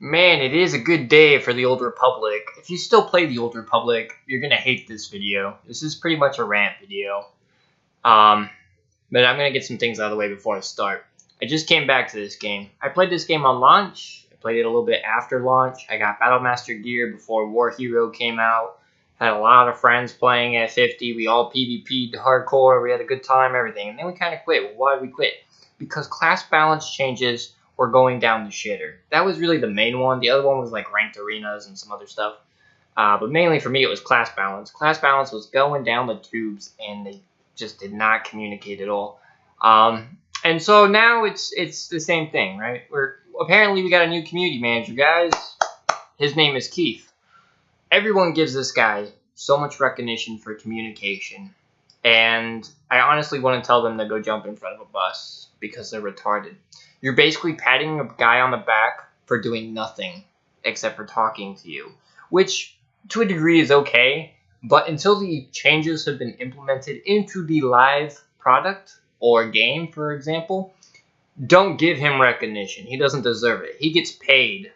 Man, it is a good day for the Old Republic. If you still play the Old Republic, you're gonna hate this video. This is pretty much a rant video. Um, but I'm gonna get some things out of the way before I start. I just came back to this game. I played this game on launch. I played it a little bit after launch. I got Battlemaster gear before War Hero came out. Had a lot of friends playing at 50. We all PvP'd hardcore. We had a good time, everything. And then we kind of quit. Well, why did we quit? Because class balance changes were going down the shitter. That was really the main one. The other one was like ranked arenas and some other stuff. But mainly for me, it was class balance. Class balance was going down the tubes, and they just did not communicate at all. And so now it's the same thing, right? Apparently we got a new community manager, guys. His name is Keith. Everyone gives this guy so much recognition for communication, and I honestly want to tell them to go jump in front of a bus because they're retarded. You're basically patting a guy on the back for doing nothing except for talking to you, which to a degree is okay, but until the changes have been implemented into the live product or game, for example, don't give him recognition. He doesn't deserve it. He gets paid,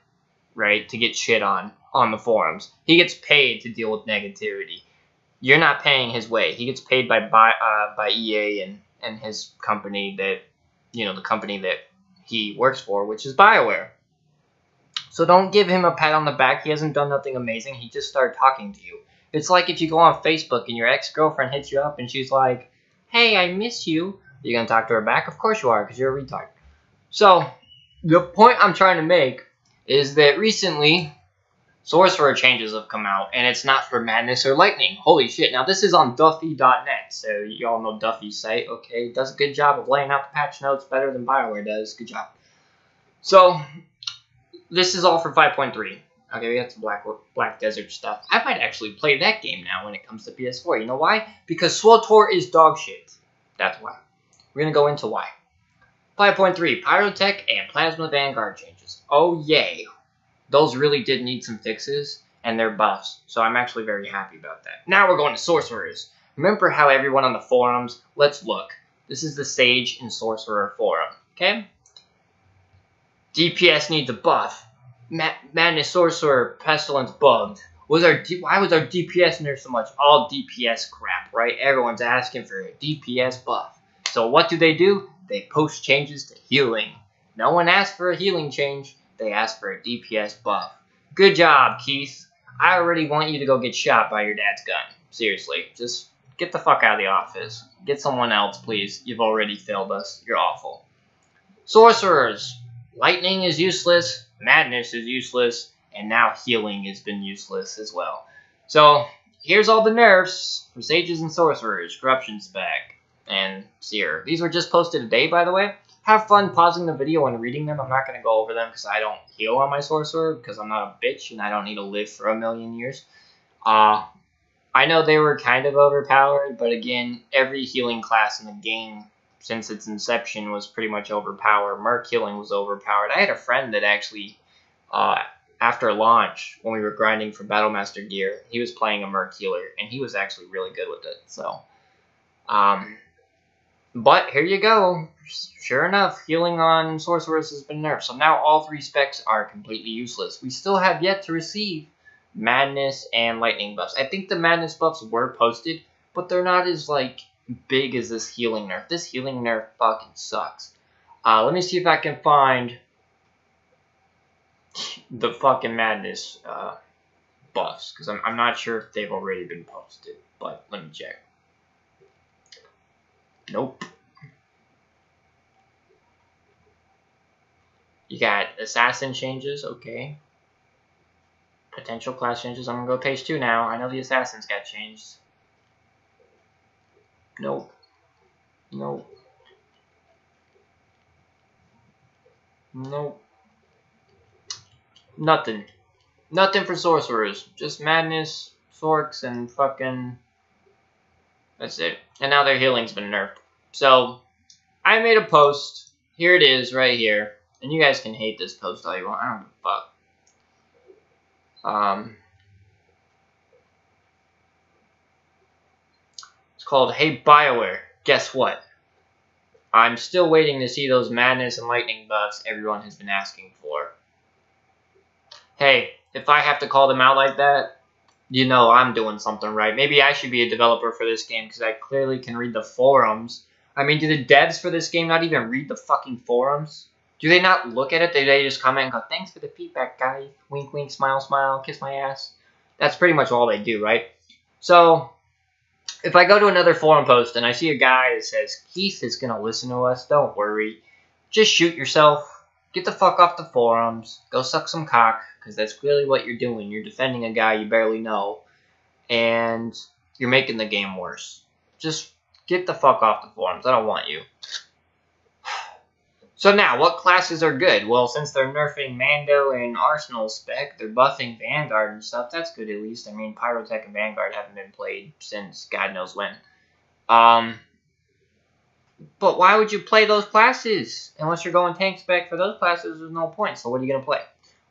right, to get shit on the forums. He gets paid to deal with negativity. You're not paying his way. He gets paid by EA and his company that, the company that he works for, which is BioWare. So don't give him a pat on the back. He hasn't done nothing amazing. He just started talking to you. It's like if you go on Facebook and your ex-girlfriend hits you up and she's like, "Hey, I miss you." Are you going to talk to her back? Of course you are, because you're a retard. So the point I'm trying to make is that recently Sorcerer changes have come out, and it's not for Madness or Lightning. Holy shit. Now, this is on Duffy.net, so you all know Duffy's site, okay? Does a good job of laying out the patch notes better than BioWare does. Good job. So, this is all for 5.3. Okay, we got some Black Desert stuff. I might actually play that game now when it comes to PS4. You know why? Because SWTOR is dog shit. That's why. We're going to go into why. 5.3, Pyrotech and Plasma Vanguard changes. Oh, yay. Those really did need some fixes, and they're buffs, so I'm actually very happy about that. Now we're going to Sorcerers. Remember how everyone on the forums, let's look. This is the Sage and Sorcerer forum, okay? DPS needs a buff. Madness Sorcerer Pestilence bugged. Why was our DPS nerfed so much? All DPS crap, right? Everyone's asking for a DPS buff. So what do? They post changes to healing. No one asked for a healing change. They asked for a DPS buff. Good job, Keith. I already want you to go get shot by your dad's gun. Seriously, just get the fuck out of the office. Get someone else, please. You've already failed us. You're awful. Sorcerers. Lightning is useless. Madness is useless. And now healing has been useless as well. So, here's all the nerfs for Sages and Sorcerers. Corruption's back. And Seer. These were just posted today, by the way. Have fun pausing the video and reading them. I'm not going to go over them because I don't heal on my Sorcerer because I'm not a bitch and I don't need to live for a million years. I know they were kind of overpowered, but again, every healing class in the game since its inception was pretty much overpowered. Merc healing was overpowered. I had a friend that actually, after launch, when we were grinding for Battlemaster gear, he was playing a Merc healer and he was actually really good with it. So, but here you go. Sure enough, healing on Sorcerers has been nerfed. So now all three specs are completely useless. We still have yet to receive Madness and Lightning buffs. I think the Madness buffs were posted, but they're not as, big as this healing nerf. This healing nerf fucking sucks. Let me see if I can find the fucking Madness buffs, because I'm not sure if they've already been posted, but let me check. Nope. You got assassin changes, okay. Potential class changes. I'm gonna go to page 2 now. I know the assassins got changed. Nope. Nope. Nope. Nothing. Nothing for sorcerers. Just Madness, Sorks, and fucking... That's it. And now their healing's been nerfed. So, I made a post. Here it is, right here. And you guys can hate this post all you want. I don't give a fuck. It's called, "Hey BioWare, guess what? I'm still waiting to see those Madness and Lightning buffs everyone has been asking for. Hey, if I have to call them out like that, you know I'm doing something right. Maybe I should be a developer for this game because I clearly can read the forums. I mean, do the devs for this game not even read the fucking forums? Do they not look at it? Do they just comment and go, thanks for the feedback, guy. Wink, wink, smile, smile, kiss my ass. That's pretty much all they do, right? So, if I go to another forum post and I see a guy that says, Keith is going to listen to us, don't worry. Just shoot yourself. Get the fuck off the forums. Go suck some cock, because that's clearly what you're doing. You're defending a guy you barely know, and you're making the game worse. Just get the fuck off the forums. I don't want you. So now, what classes are good? Well, since they're nerfing Mando and Arsenal spec, they're buffing Vanguard and stuff. That's good at least. I mean, Pyrotech and Vanguard haven't been played since God knows when. But why would you play those classes? Unless you're going tank spec for those classes, there's no point. So what are you going to play?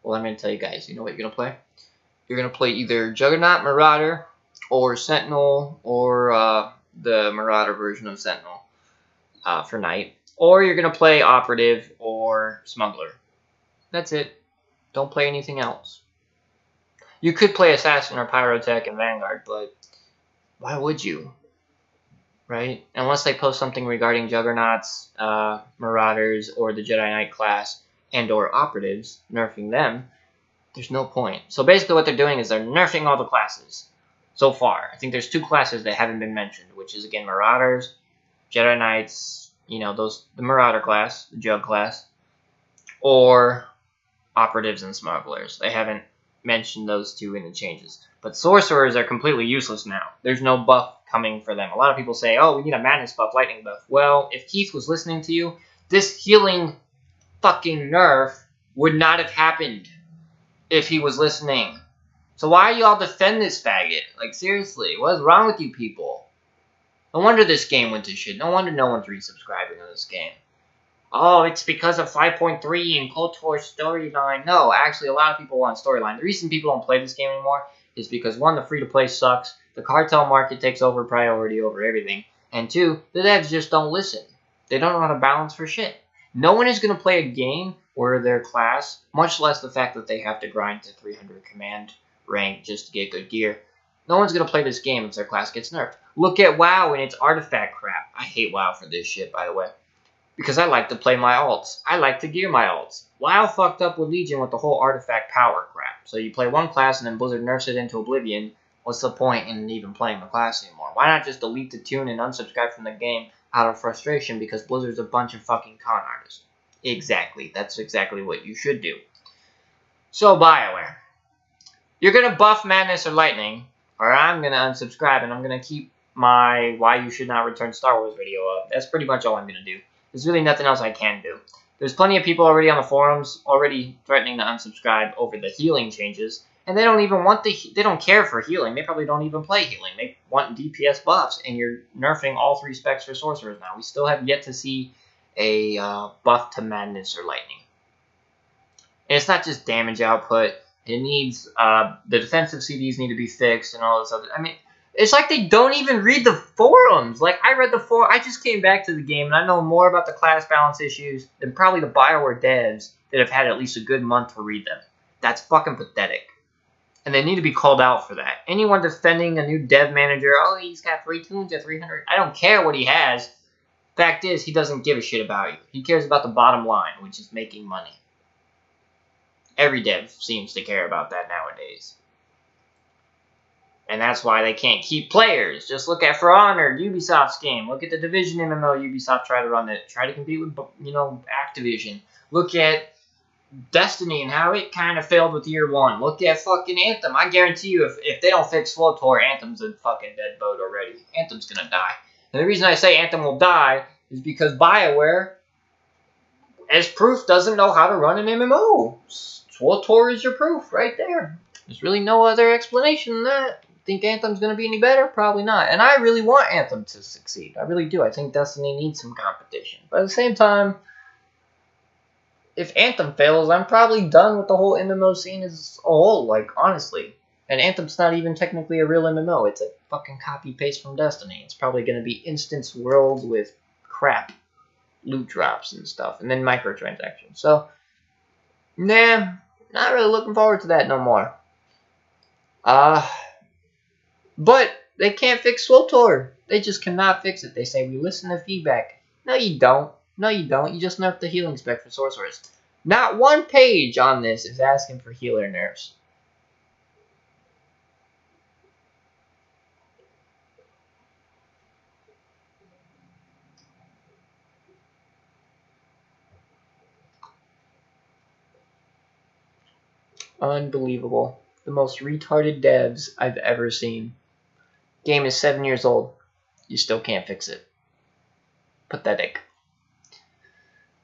Well, I'm going to tell you guys. You know what you're going to play? You're going to play either Juggernaut, Marauder, or Sentinel, or the Marauder version of Sentinel for night. Or you're going to play Operative or Smuggler. That's it. Don't play anything else. You could play Assassin or Pyrotech and Vanguard, but why would you? Right? Unless they post something regarding Juggernauts, Marauders, or the Jedi Knight class, and or Operatives, nerfing them, there's no point. So basically what they're doing is they're nerfing all the classes so far. I think there's 2 classes that haven't been mentioned, which is, again, Marauders, Jedi Knights, you know, the Marauder class, the Jug class, or Operatives and Smugglers. They haven't mentioned those 2 in the changes. But Sorcerers are completely useless now. There's no buff coming for them. A lot of people say, oh, we need a Madness buff, Lightning buff. Well, if Keith was listening to you, this healing fucking nerf would not have happened if he was listening. So why are you all defend this faggot? Like, seriously, what is wrong with you people? No wonder this game went to shit. No wonder no one's resubscribing to this game. Oh, it's because of 5.3 and KOTOR storyline. No, actually, a lot of people want storyline. The reason people don't play this game anymore is because, 1, the free-to-play sucks. The cartel market takes over priority over everything. And 2, the devs just don't listen. They don't know how to balance for shit. No one is going to play a game where their class, much less the fact that they have to grind to 300 command rank just to get good gear. No one's going to play this game if their class gets nerfed. Look at WoW and its artifact crap. I hate WoW for this shit, by the way. Because I like to play my alts. I like to gear my alts. WoW fucked up with Legion with the whole artifact power crap. So you play one class and then Blizzard nerfs it into oblivion. What's the point in even playing the class anymore? Why not just delete the tune and unsubscribe from the game out of frustration because Blizzard's a bunch of fucking con artists? Exactly. That's exactly what you should do. So, BioWare. You're going to buff Madness or Lightning, or I'm going to unsubscribe and I'm going to keep my Why You Should Not Return Star Wars video up. That's pretty much all I'm going to do. There's really nothing else I can do. There's plenty of people already on the forums already threatening to unsubscribe over the healing changes, and they don't even want they don't care for healing. They probably don't even play healing. They want DPS buffs, and you're nerfing all 3 specs for sorcerers now. We still have yet to see a buff to Madness or Lightning. And it's not just damage output. It needs the defensive CDs need to be fixed and all this other. I mean, it's like they don't even read the forums. Like, I read the forum. I just came back to the game, and I know more about the class balance issues than probably the BioWare devs that have had at least a good month to read them. That's fucking pathetic. And they need to be called out for that. Anyone defending a new dev manager, oh, he's got 3 tunes at 300. I don't care what he has. Fact is, he doesn't give a shit about you. He cares about the bottom line, which is making money. Every dev seems to care about that nowadays. And that's why they can't keep players. Just look at For Honor, Ubisoft's game. Look at the Division MMO Ubisoft try to run it. Try to compete with, Activision. Look at Destiny and how it kind of failed with Year 1. Look at fucking Anthem. I guarantee you if they don't fix FLOTOR, Anthem's a fucking dead boat already. Anthem's gonna die. And the reason I say Anthem will die is because BioWare, as proof, doesn't know how to run an MMO. FLOTOR is your proof right there. There's really no other explanation than that. Think Anthem's going to be any better? Probably not. And I really want Anthem to succeed. I really do. I think Destiny needs some competition. But at the same time, if Anthem fails, I'm probably done with the whole MMO scene as a whole, like, honestly. And Anthem's not even technically a real MMO. It's a fucking copy-paste from Destiny. It's probably going to be instance worlds with crap loot drops and stuff, and then microtransactions. So, nah, Not really looking forward to that no more. But they can't fix SWTOR. They just cannot fix it. They say, we listen to feedback. No, you don't. No, you don't. You just nerf the healing spec for sorcerers. Not one page on this is asking for healer nerfs. Unbelievable. The most retarded devs I've ever seen. Game is 7 years old. You still can't fix it. Pathetic.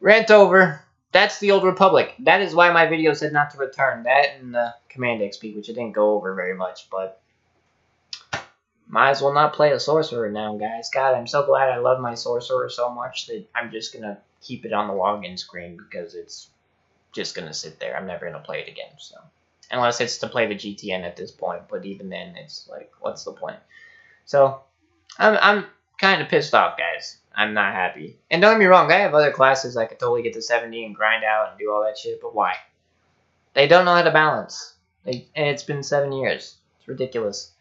Rant over. That's the Old Republic. That is why my video said not to return. That and the Command XP, which I didn't go over very much, but might as well not play a sorcerer now, guys. God, I'm so glad I love my sorcerer so much that I'm just going to keep it on the login screen because it's just going to sit there. I'm never going to play it again, so. Unless it's to play the GTN at this point, but even then, it's like, what's the point? So, I'm kind of pissed off, guys. I'm not happy. And don't get me wrong, I have other classes I could totally get to 70 and grind out and do all that shit, but why? They don't know how to balance. And it's been 7 years. It's ridiculous.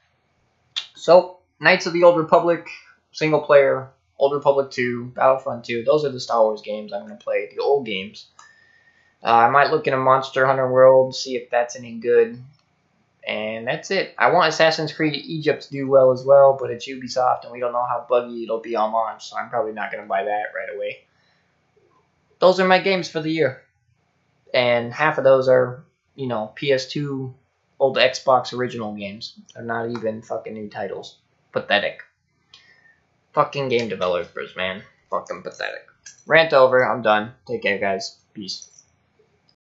So, Knights of the Old Republic, single player, Old Republic 2, Battlefront 2, those are the Star Wars games I'm going to play, the old games. I might look into Monster Hunter World, see if that's any good. And that's it. I want Assassin's Creed Egypt to do well as well, but it's Ubisoft, and we don't know how buggy it'll be on launch, so I'm probably not going to buy that right away. Those are my games for the year. And half of those are, you know, PS2, old Xbox original games. They're not even fucking new titles. Pathetic. Fucking game developers, man. Fucking pathetic. Rant over. I'm done. Take care, guys. Peace.